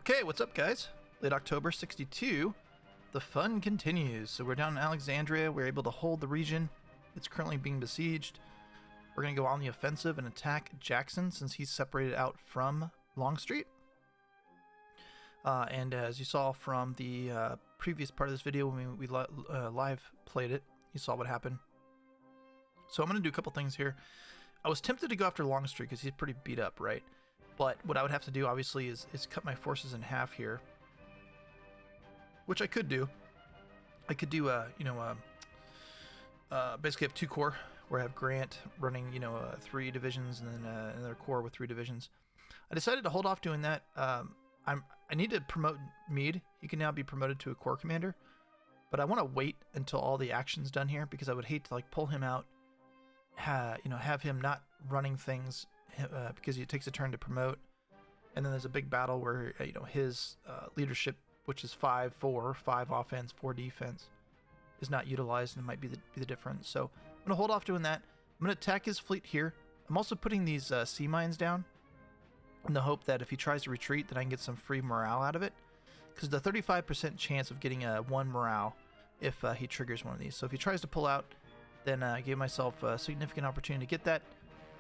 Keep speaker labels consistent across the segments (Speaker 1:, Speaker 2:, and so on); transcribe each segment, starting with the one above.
Speaker 1: Okay, what's up, guys? Late October 62. The fun continues. So we're down in Alexandria. We're able to hold the region. It's currently being besieged. We're going to go on the offensive and attack Jackson since he's separated out from Longstreet. And as you saw from the previous part of this video when we live played it, you saw what happened. So I'm going to do a couple things here. I was tempted to go after Longstreet because he's pretty beat up, right? But what I would have to do, obviously, is cut my forces in half here, which I could do. I could do, basically have two corps where I have Grant running, 3 divisions and then another corps with 3 divisions. I decided to hold off doing that. I need to promote Meade. He can now be promoted to a corps commander, but I want to wait until all the action's done here because I would hate to pull him out, have him not running things because it takes a turn to promote, and then there's a big battle where his leadership, which is 5-4, 5 offense, 4 defense, is not utilized, and it might be the difference. So I'm gonna hold off doing that. I'm gonna attack his fleet here. I'm also putting these sea mines down in the hope that if he tries to retreat, that I can get some free morale out of it, because the 35% chance of getting a 1 morale if he triggers one of these. So if he tries to pull out, then I gave myself a significant opportunity to get that.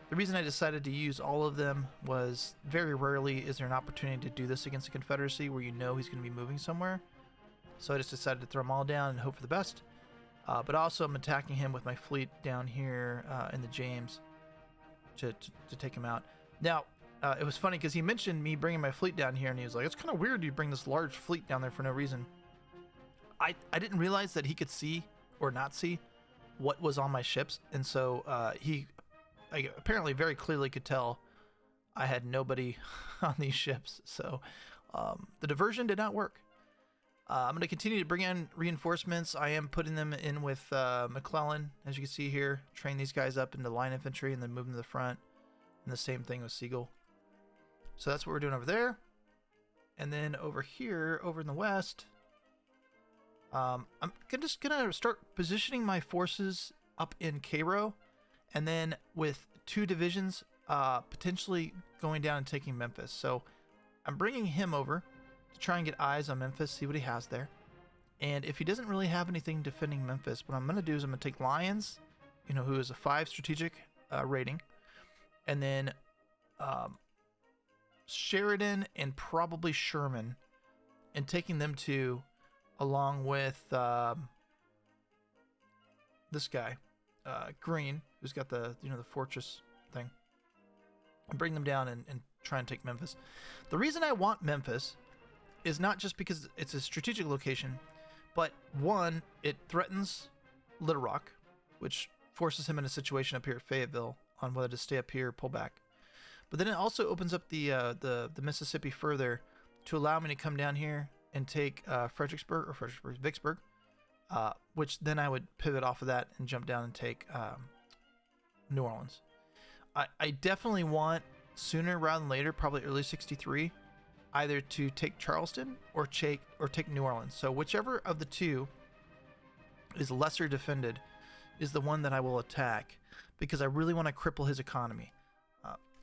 Speaker 1: The reason I decided to use all of them was very rarely is there an opportunity to do this against the Confederacy where he's going to be moving somewhere. So I just decided to throw them all down and hope for the best. But also I'm attacking him with my fleet down here in the James to take him out. Now, it was funny because he mentioned me bringing my fleet down here and he was like, it's kind of weird you bring this large fleet down there for no reason. I didn't realize that he could see or not see what was on my ships, and so he apparently very clearly could tell I had nobody on these ships. So the diversion did not work. I'm going to continue to bring in reinforcements. I am putting them in with McClellan, as you can see here. Train these guys up into line infantry and then move them to the front. And the same thing with Siegel. So that's what we're doing over there. And then over here, over in the west, I'm just going to start positioning my forces up in Cairo. And then with 2 divisions, potentially going down and taking Memphis. So I'm bringing him over to try and get eyes on Memphis, see what he has there. And if he doesn't really have anything defending Memphis, what I'm going to do is I'm going to take Lyons, who is a 5 strategic rating, and then Sheridan and probably Sherman, and taking them to, along with this guy, Green, who's got the the fortress thing, and bring them down and try and take Memphis. The reason I want Memphis is not just because it's a strategic location, but one, it threatens Little Rock, which forces him in a situation up here at Fayetteville on whether to stay up here or pull back. But then it also opens up the Mississippi further to allow me to come down here and take Vicksburg, which then I would pivot off of that and jump down and take New Orleans. I definitely want sooner rather than later, probably early 63, either to take Charleston or take New Orleans. So whichever of the two is lesser defended is the one that I will attack, because I really want to cripple his economy.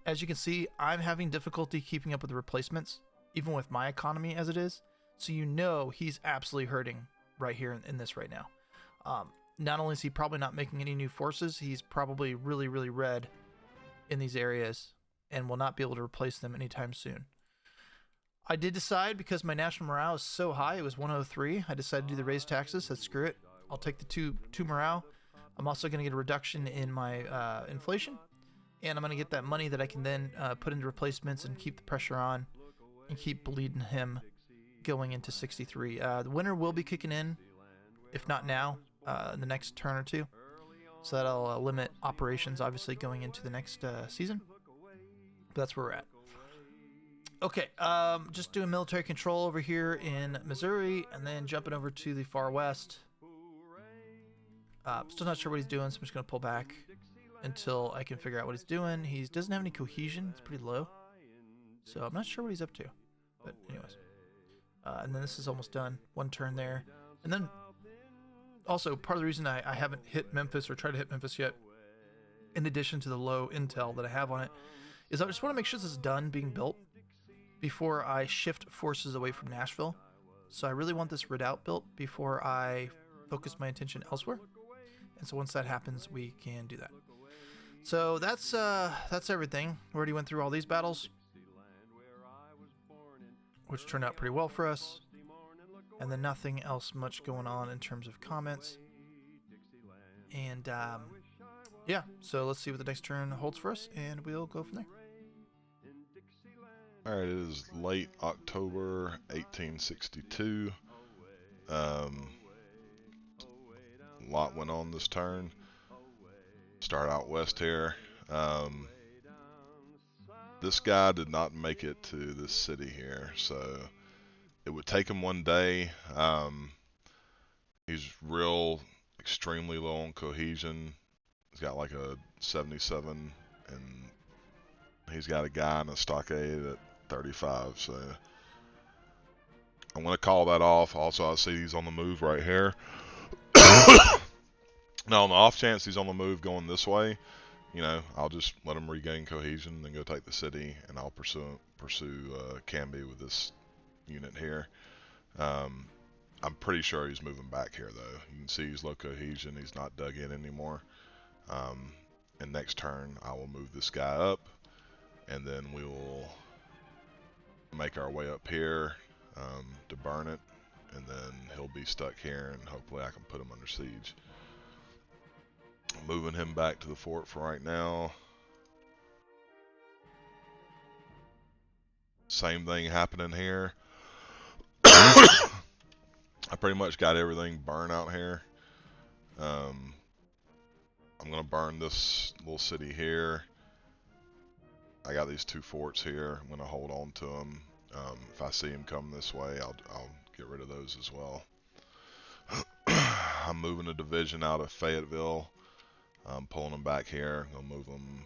Speaker 1: As you can see, I'm having difficulty keeping up with the replacements, even with my economy as it is. So he's absolutely hurting right here in this right now. Not only is he probably not making any new forces, he's probably really, really red in these areas and will not be able to replace them anytime soon. I did decide, because my national morale is so high, it was 103, I decided to do the raise taxes. Said screw it, I'll take the two morale. I'm also going to get a reduction in my inflation, and I'm going to get that money that I can then put into replacements and keep the pressure on and keep bleeding him going into 63. The winter will be kicking in, if not now, in the next turn or two. So that'll limit operations, obviously, going into the next season. But that's where we're at. Okay, just doing military control over here in Missouri, and then jumping over to the far west. Still not sure what he's doing, so I'm just going to pull back until I can figure out what he's doing. He doesn't have any cohesion. It's pretty low. So I'm not sure what he's up to. But anyways. And then this is almost done. 1 turn there. And then also part of the reason I haven't hit Memphis or tried to hit Memphis yet, in addition to the low intel that I have on it, is I just want to make sure this is done being built. before I shift forces away from Nashville. So I really want this redoubt built before I focus my attention elsewhere. And so once that happens, we can do that. So that's everything. We already went through all these battles, which turned out pretty well for us. And then nothing else much going on in terms of comments. And yeah, so let's see what the next turn holds for us, and we'll go from there.
Speaker 2: All right, it is late October 1862. A lot went on this turn. Start out west here. This guy did not make it to this city here, so it would take him one day. He's extremely low on cohesion. He's got like a 77, and he's got a guy in a stockade at 35, so I'm going to call that off. Also, I see he's on the move right here. Now, on the off chance he's on the move going this way, you know, I'll just let him regain cohesion and go take the city, and I'll pursue Canby with this unit here. I'm pretty sure he's moving back here, though. You can see he's low cohesion. He's not dug in anymore. And next turn, I will move this guy up, and then we will make our way up here to burn it, and then he'll be stuck here, and hopefully I can put him under siege. Moving him back to the fort for right now. Same thing happening here. I pretty much got everything burned out here. I'm going to burn this little city here. I got these two forts here. I'm going to hold on to them. If I see him come this way, I'll get rid of those as well. I'm moving a division out of Fayetteville. I'm pulling them back here. I'm going to move them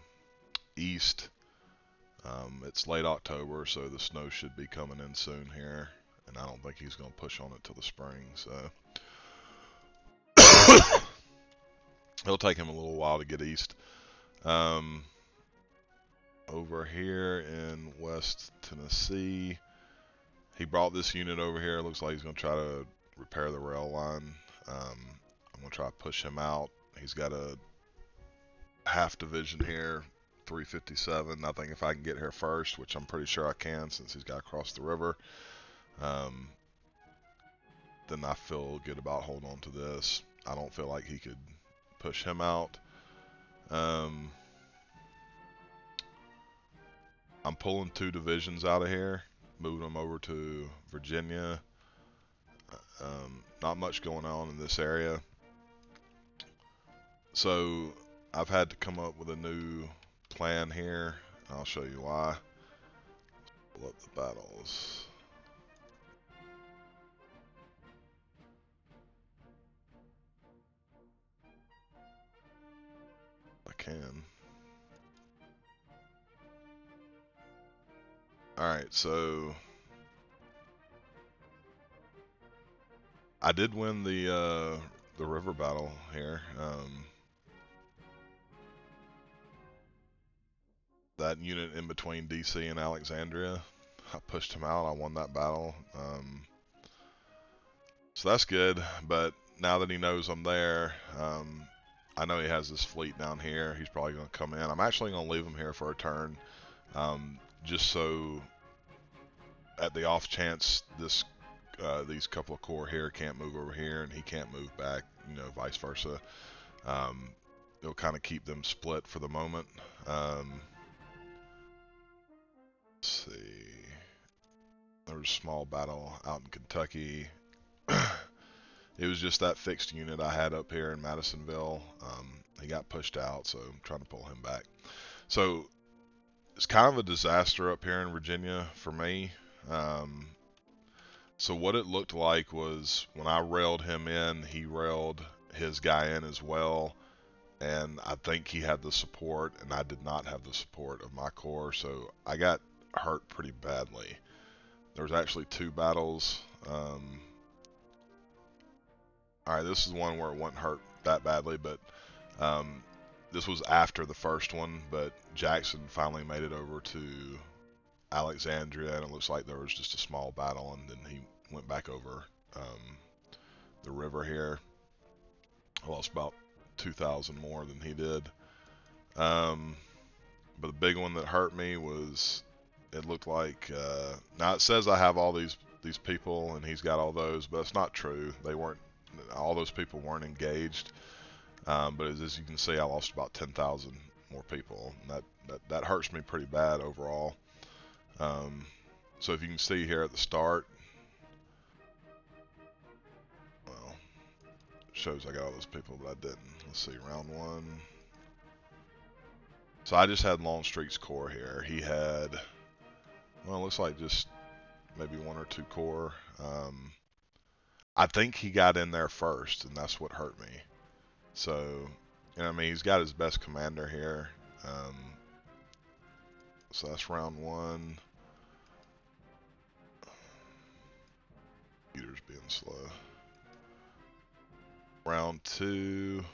Speaker 2: east. It's late October, so the snow should be coming in soon here. And I don't think he's going to push on it till the spring, so it'll take him a little while to get east. Over here in West Tennessee, he brought this unit over here. Looks like he's going to try to repair the rail line. I'm going to try to push him out. He's got a half division here, 357. I think if I can get here first, which I'm pretty sure I can since he's got to cross the river, then I feel good about holding on to this. I don't feel like he could push him out. I'm pulling two divisions out of here, moving them over to Virginia. Not much going on in this area. So I've had to come up with a new plan here. I'll show you why. Pull up the battles. I can. Alright, so I did win the river battle here. That unit in between DC and Alexandria, I pushed him out. I won that battle. So that's good, but now that he knows I'm there, I know he has this fleet down here. He's probably going to come in. I'm actually going to leave him here for a turn, just so at the off chance these couple of corps here can't move over here and he can't move back, you know, vice versa. It'll kind of keep them split for the moment. Let's see. There was a small battle out in Kentucky. It was just that fixed unit I had up here in Madisonville. He got pushed out, so I'm trying to pull him back. So it's kind of a disaster up here in Virginia for me. So what it looked like was when I railed him in, he railed his guy in as well. And I think he had the support, and I did not have the support of my corps, so I got hurt pretty badly. There was actually two battles. Alright, this is one where it wasn't hurt that badly, but this was after the first one, but Jackson finally made it over to Alexandria, and it looks like there was just a small battle, and then he went back over the river here. I lost about 2,000 more than he did. But the big one that hurt me was, it looked like, now it says I have all these people and he's got all those, but it's not true. They weren't, all those people weren't engaged. But as you can see, I lost about 10,000 more people, and that hurts me pretty bad overall. So if you can see here at the start, well, it shows I got all those people, but I didn't. Let's see, round one. So I just had Longstreet's core here. He had, well, it looks like just maybe 1 or 2 core. I think he got in there first, and that's what hurt me. So, you know, I mean, he's got his best commander here. So that's round one. Computer's being slow. Round two.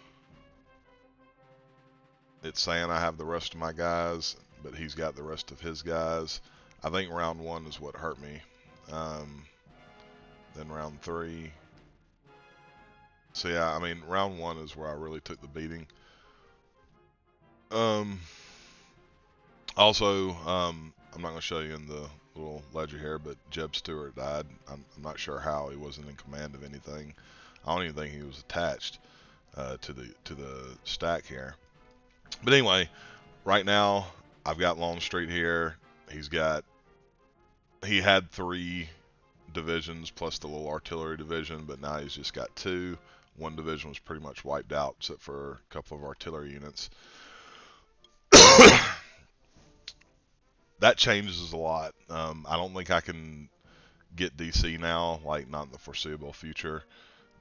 Speaker 2: It's saying I have the rest of my guys, but he's got the rest of his guys. I think round one is what hurt me. Then round three. So yeah, I mean, round one is where I really took the beating. Also, I'm not going to show you in the little ledger here, but Jeb Stewart died. I'm not sure how. He wasn't in command of anything. I don't even think he was attached to the stack here. But anyway, right now I've got Longstreet here. He had 3 divisions plus the little artillery division, but now he's just got 2. One division was pretty much wiped out except for a couple of artillery units. That changes a lot. I don't think I can get DC now, like not in the foreseeable future.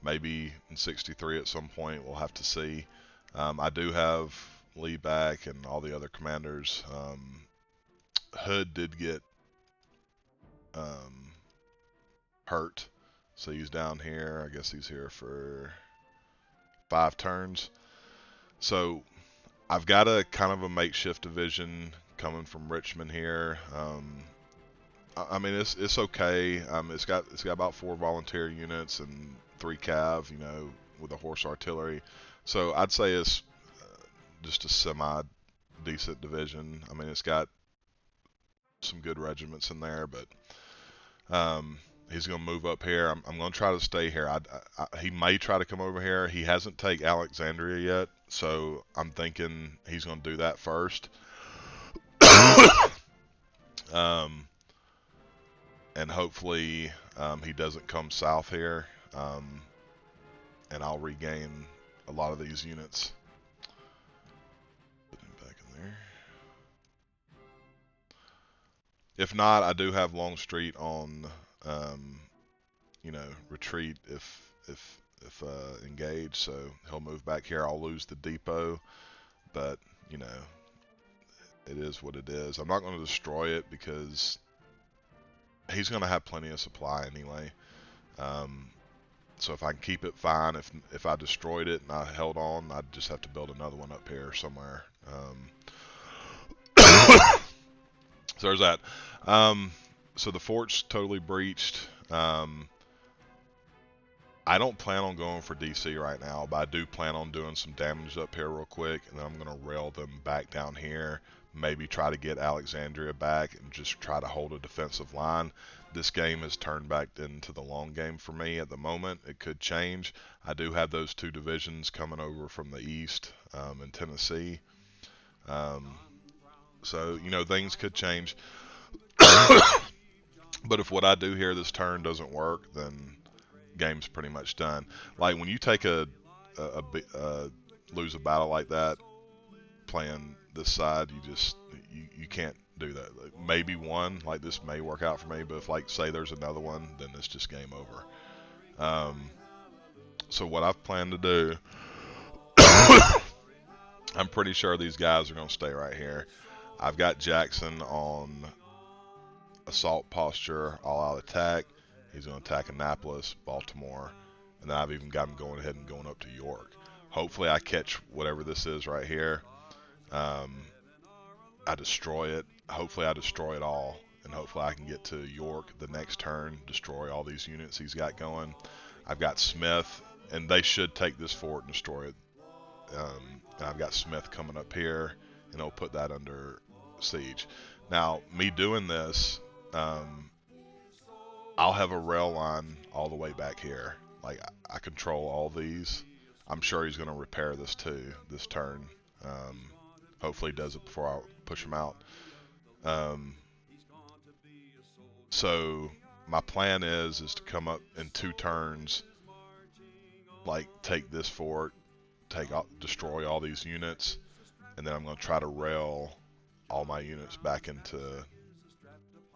Speaker 2: Maybe in 63 at some point, we'll have to see. I do have Lee back and all the other commanders. Hood did get hurt, so he's down here. I guess he's here for 5 turns. So I've got a kind of a makeshift division coming from Richmond here. I mean, it's okay. It's got about 4 volunteer units and 3 cav, you know, with a horse artillery. So I'd say it's just a semi decent division. I mean, it's got some good regiments in there, but he's going to move up here. I'm going to try to stay here. He may try to come over here. He hasn't taken Alexandria yet, so I'm thinking he's going to do that first. And hopefully he doesn't come south here, and I'll regain a lot of these units. Put him back in there. If not, I do have Longstreet on, you know, retreat if engaged, so he'll move back here. I'll lose the depot, but you know, it is what it is. I'm not going to destroy it because he's going to have plenty of supply anyway. So if I can keep it, fine. If I destroyed it and I held on, I'd just have to build another one up here somewhere. So there's that. So the fort's totally breached. I don't plan on going for DC right now, but I do plan on doing some damage up here real quick, and then I'm going to rail them back down here. Maybe try to get Alexandria back and just try to hold a defensive line. This game has turned back into the long game for me at the moment. It could change. I do have those 2 divisions coming over from the east in Tennessee. So, you know, things could change. But if what I do here this turn doesn't work, then game's pretty much done. Like when you take lose a battle like that playing this side, you can't do that. Like maybe one, like this may work out for me, but if like say there's another one, then it's just game over. So what I've planned to do, I'm pretty sure these guys are going to stay right here. I've got Jackson on assault posture, all out attack. He's going to attack Annapolis, Baltimore, and then I've even got him going ahead and going up to York. Hopefully I catch whatever this is right here. I destroy it. Hopefully I destroy it all, and hopefully I can get to York the next turn, destroy all these units he's got going. I've got Smith, and they should take this fort and destroy it. And I've got Smith coming up here, and he'll put that under siege. Now, me doing this, I'll have a rail line all the way back here. Like, I control all these. I'm sure he's going to repair this too, this turn. Hopefully he does it before I push him out. So my plan is to come up in 2 turns, like take this fort, destroy all these units, and then I'm going to try to rail all my units back into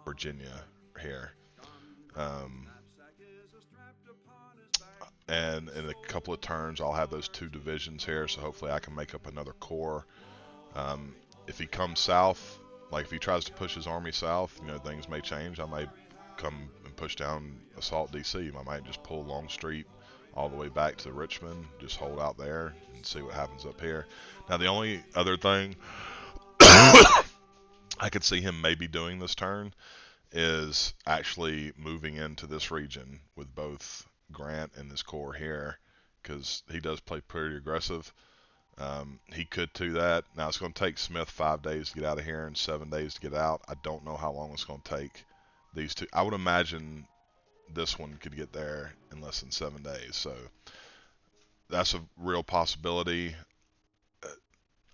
Speaker 2: Virginia here. And in a couple of turns, I'll have those 2 divisions here, so hopefully I can make up another corps. If he comes south, like if he tries to push his army south, things may change. I might come and push down assault DC. I might just pull Longstreet all the way back to Richmond, just hold out there and see what happens up here. Now, the only other thing I could see him maybe doing this turn is actually moving into this region with both Grant and his corps here, because he does play pretty aggressive. He could do that. Now, it's going to take Smith 5 days to get out of here and 7 days to get out. I don't know how long it's going to take these two. I would imagine this one could get there in less than 7 days. So that's a real possibility.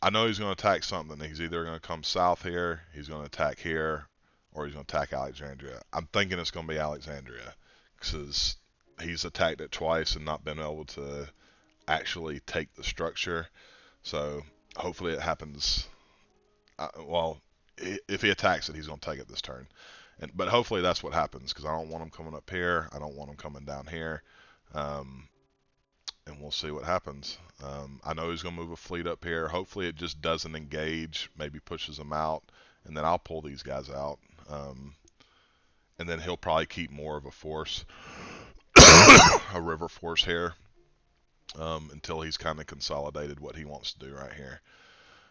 Speaker 2: I know he's going to attack something. He's either going to come south here, he's going to attack here, or he's going to attack Alexandria. I'm thinking it's going to be Alexandria, because he's attacked it twice and not been able to actually take the structure. So hopefully it happens. Well, if he attacks it, he's going to take it this turn. But hopefully that's what happens, because I don't want him coming up here. I don't want him coming down here. And we'll see what happens. I know he's going to move a fleet up here. Hopefully it just doesn't engage, maybe pushes them out, and then I'll pull these guys out. And then he'll probably keep more of a force, a river force here, until he's kind of consolidated what he wants to do right here.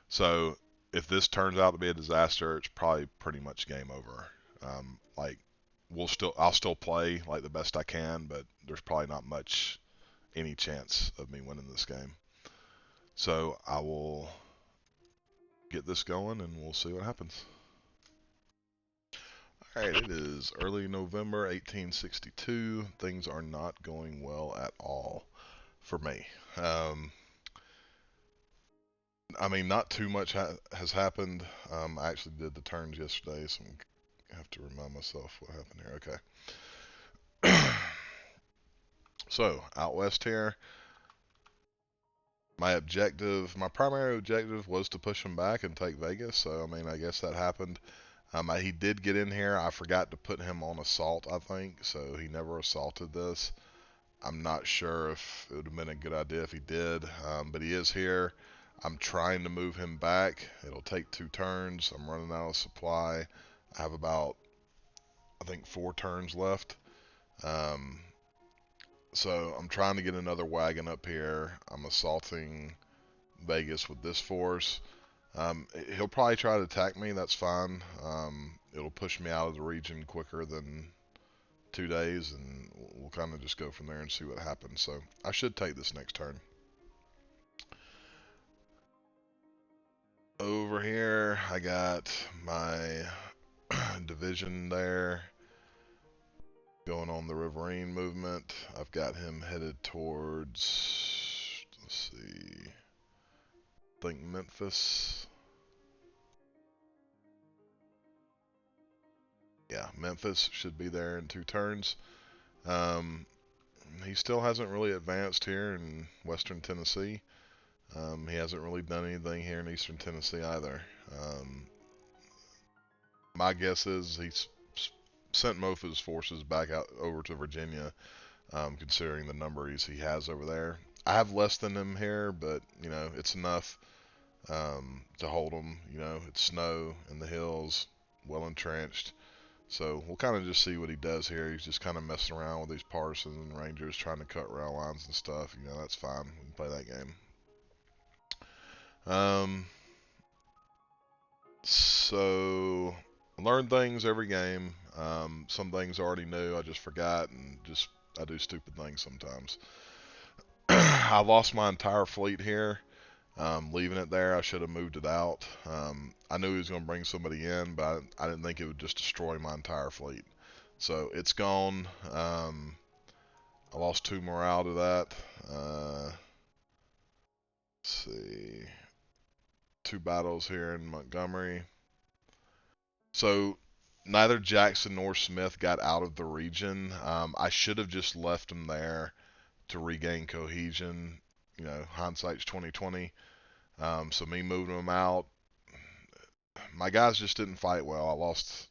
Speaker 2: So if this turns out to be a disaster, it's probably pretty much game over. Like, I'll still play like the best I can, but there's probably not any chance of me winning this game. So I will get this going and we'll see what happens. Alright, it is early November 1862. Things are not going well at all for me. I mean, not too much has happened. I actually did the turns yesterday, so I have to remind myself what happened here. Okay. So, out west here, my primary objective was to push him back and take Vegas, so I mean, I guess that happened. He did get in here. I forgot to put him on assault, I think, so he never assaulted this. I'm not sure if it would have been a good idea if he did, but he is here. I'm trying to move him back. It'll take 2 turns. I'm running out of supply. I have about, I think, 4 turns left. So I'm trying to get another wagon up here. I'm assaulting Vegas with this force. He'll probably try to attack me. That's fine. It'll push me out of the region quicker than 2 days, and we'll kind of just go from there and see what happens. So I should take this next turn. Over here, I got my division there going on the Riverine movement. I've got him headed towards, let's see, I think Memphis. Yeah, Memphis should be there in 2 turns. He still hasn't really advanced here in Western Tennessee. He hasn't really done anything here in Eastern Tennessee either. My guess is he's sent most of his forces back out over to Virginia, considering the numbers he has over there. I have less than him here, but it's enough to hold him. It's snow in the hills, well entrenched. So we'll kind of just see what he does here. He's just kind of messing around with these partisans and rangers, trying to cut rail lines and stuff. That's fine. We can play that game. So learn things every game. Some things I already knew, I just forgot, and I do stupid things sometimes. I lost my entire fleet here. Leaving it there, I should have moved it out. I knew he was going to bring somebody in, but I didn't think it would just destroy my entire fleet. So it's gone. I lost 2 morale to that. Let's see. 2 battles here in Montgomery. So neither Jackson nor Smith got out of the region. I should have just left them there to regain cohesion. You know, hindsight's 2020. So me moving them out, my guys just didn't fight well. I lost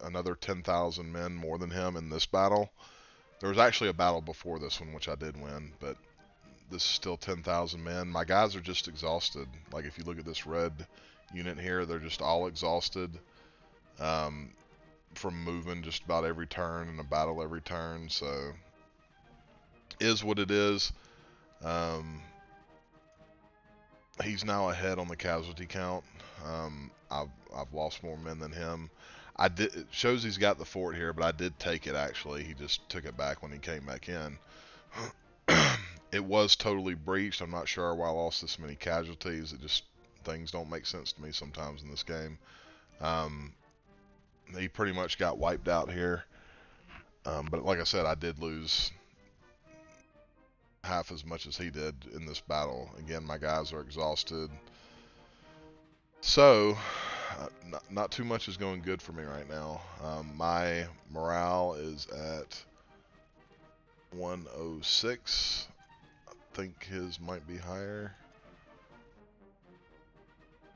Speaker 2: another 10,000 men more than him in this battle. There was actually a battle before this one, which I did win, but this is still 10,000 men. My guys are just exhausted. Like, if you look at this red unit here, they're just all exhausted from moving just about every turn and a battle every turn. So, is what it is. He's now ahead on the casualty count. I've lost more men than him. It shows he's got the fort here, but I did take it actually. He just took it back when he came back in. It was totally breached. I'm not sure why I lost this many casualties. Things don't make sense to me sometimes in this game. He pretty much got wiped out here. But like I said, I did lose half as much as he did in this battle. Again, my guys are exhausted. So, not too much is going good for me right now. My morale is at 106. I think his might be higher.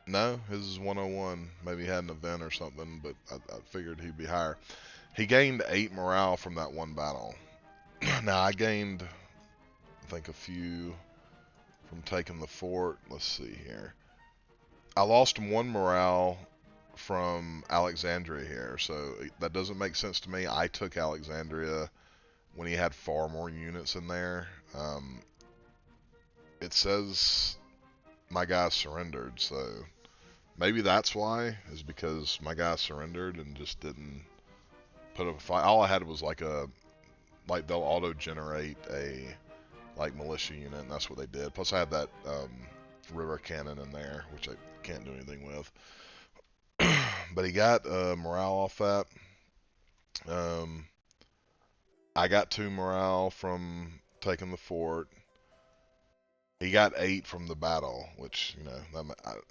Speaker 2: No, his is 101. Maybe he had an event or something, but I figured he'd be higher. He gained 8 morale from that one battle. Now, I gained, I think, a few from taking the fort. Let's see here. I lost 1 morale from Alexandria here, so that doesn't make sense to me. I took Alexandria when he had far more units in there. It says my guy surrendered, so maybe that's why, is because my guy surrendered and just didn't put up a fight. All I had was like they'll auto-generate a militia unit, and that's what they did. Plus I had that river cannon in there, which I can't do anything with. But he got morale off that. I got 2 morale from taking the fort. He got 8 from the battle, which, you know,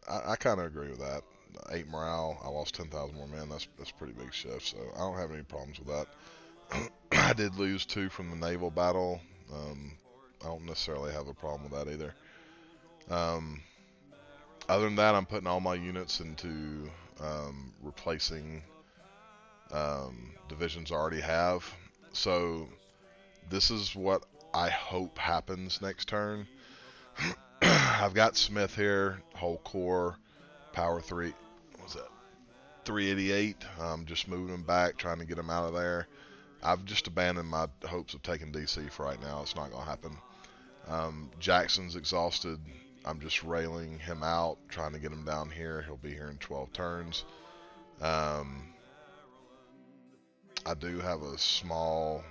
Speaker 2: I kind of agree with that. 8 morale, I lost 10,000 more men. That's pretty big shift, so I don't have any problems with that. I did lose 2 from the naval battle. I don't necessarily have a problem with that either. Other than that, I'm putting all my units into replacing divisions I already have. So this is what I hope happens next turn. I've got Smith here, whole core, power 3, what was that, 388. Just moving him back, trying to get him out of there. I've just abandoned my hopes of taking DC for right now. It's not going to happen. Jackson's exhausted. I'm just railing him out, trying to get him down here. He'll be here in 12 turns. I do have a small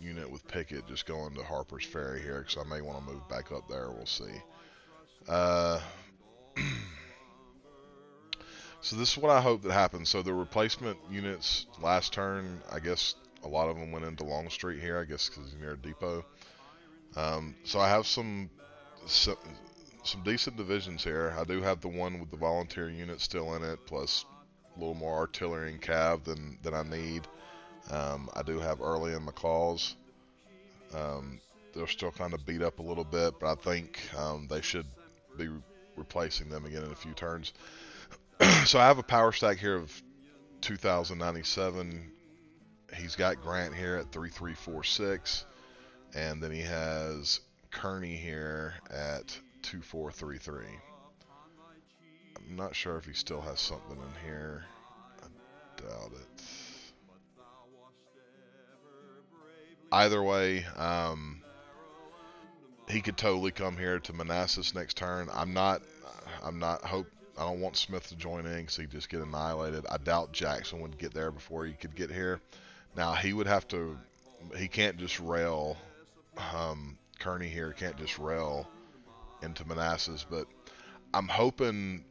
Speaker 2: unit with Pickett just going to Harper's Ferry here, because I may want to move back up there. We'll see. So this is what I hope that happens. So the replacement units last turn, I guess a lot of them went into Longstreet here, I guess because he's near a depot. So I have some decent divisions here. I do have the one with the volunteer unit still in it, plus a little more artillery and cav than I need. I do have Early and McCall's. They're still kind of beat up a little bit, but I think they should be replacing them again in a few turns. So I have a power stack here of 2,097. He's got Grant here at 3,346, and then he has Kearney here at 2,433. I'm not sure if he still has something in here. I doubt it. Either way, he could totally come here to Manassas next turn. I'm not want Smith to join in because he'd just get annihilated. I doubt Jackson would get there before he could get here. Now he would have to. He can't just rail. Kearney here can't just rail into Manassas, but I'm hoping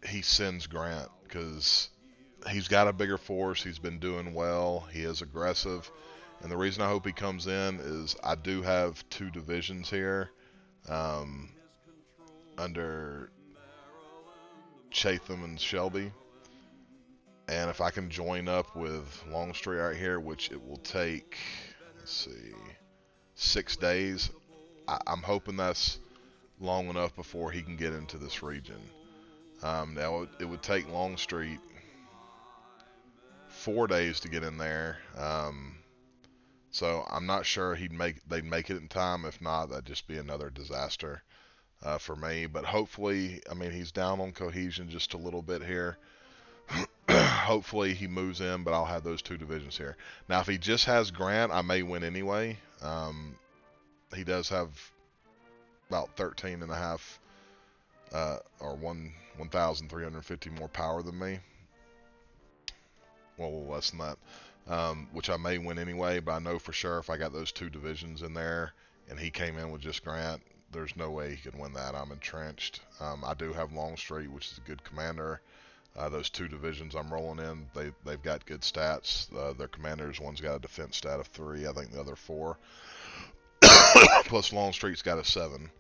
Speaker 2: he sends Grant because he's got a bigger force. He's been doing well. He is aggressive. And the reason I hope he comes in is I do have 2 divisions here under Chatham and Shelby. And if I can join up with Longstreet right here, which it will take, let's see, 6 days, I'm hoping that's long enough before he can get into this region. Now, it would take Longstreet 4 days to get in there. So I'm not sure they'd make it in time. If not, that'd just be another disaster for me. But hopefully, I mean, he's down on cohesion just a little bit here. Hopefully he moves in, but I'll have those 2 divisions here. Now, if he just has Grant, I may win anyway. He does have about 13 and a half or 1,350 more power than me. Well, less than that, which I may win anyway, but I know for sure if I got those 2 divisions in there and he came in with just Grant, there's no way he can win that. I'm entrenched. I do have Longstreet, which is a good commander. Those 2 divisions I'm rolling in, they've got good stats. Their commanders, one's got a defense stat of 3, I think the other 4. Plus Longstreet's got a 7.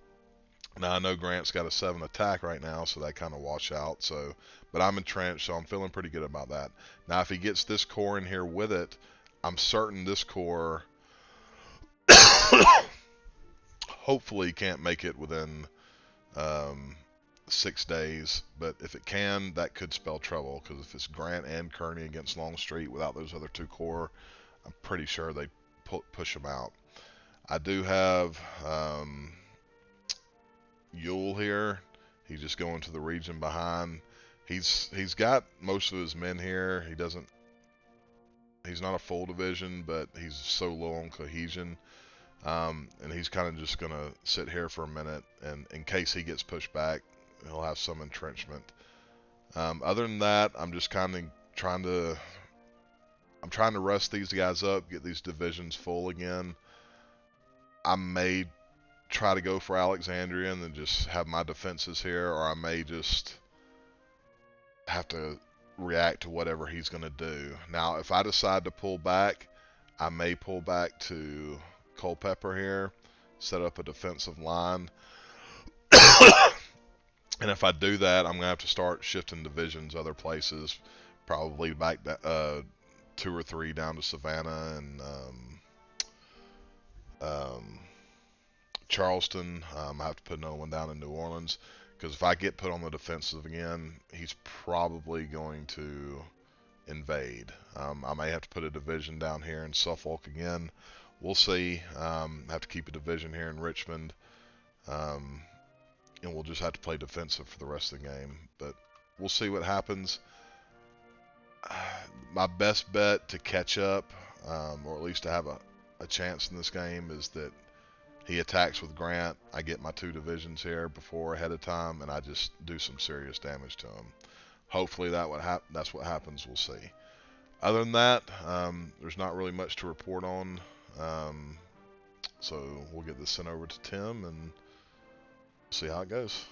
Speaker 2: Now I know Grant's got a 7 attack right now, so that kind of wash out. So, but I'm entrenched, so I'm feeling pretty good about that. Now if he gets this core in here with it, I'm certain this core hopefully can't make it within 6 days, but if it can, that could spell trouble, because if it's Grant and Kearney against Longstreet without those other 2 core, I'm pretty sure they push them out. I do have Ewell here. He's just going to the region behind. He's got most of his men here. He's not a full division, but he's so low on cohesion. And he's kind of just going to sit here for a minute, and in case he gets pushed back, he'll have some entrenchment. Other than that, I'm just kind of trying to rest these guys up, get these divisions full again. I may try to go for Alexandria and then just have my defenses here, or I may just have to react to whatever he's going to do. Now, if I decide to pull back, I may pull back to Culpeper here, set up a defensive line. And if I do that, I'm going to have to start shifting divisions other places, probably back 2 or 3 down to Savannah and Charleston. I have to put another one down in New Orleans, because if I get put on the defensive again, he's probably going to invade. I may have to put a division down here in Suffolk again. We'll see. Have to keep a division here in Richmond. And we'll just have to play defensive for the rest of the game. But we'll see what happens. My best bet to catch up, or at least to have a chance in this game, is that he attacks with Grant. I get my 2 divisions here ahead of time, and I just do some serious damage to him. Hopefully that's what happens. We'll see. Other than that, there's not really much to report on. So we'll get this sent over to Tim and see how it goes.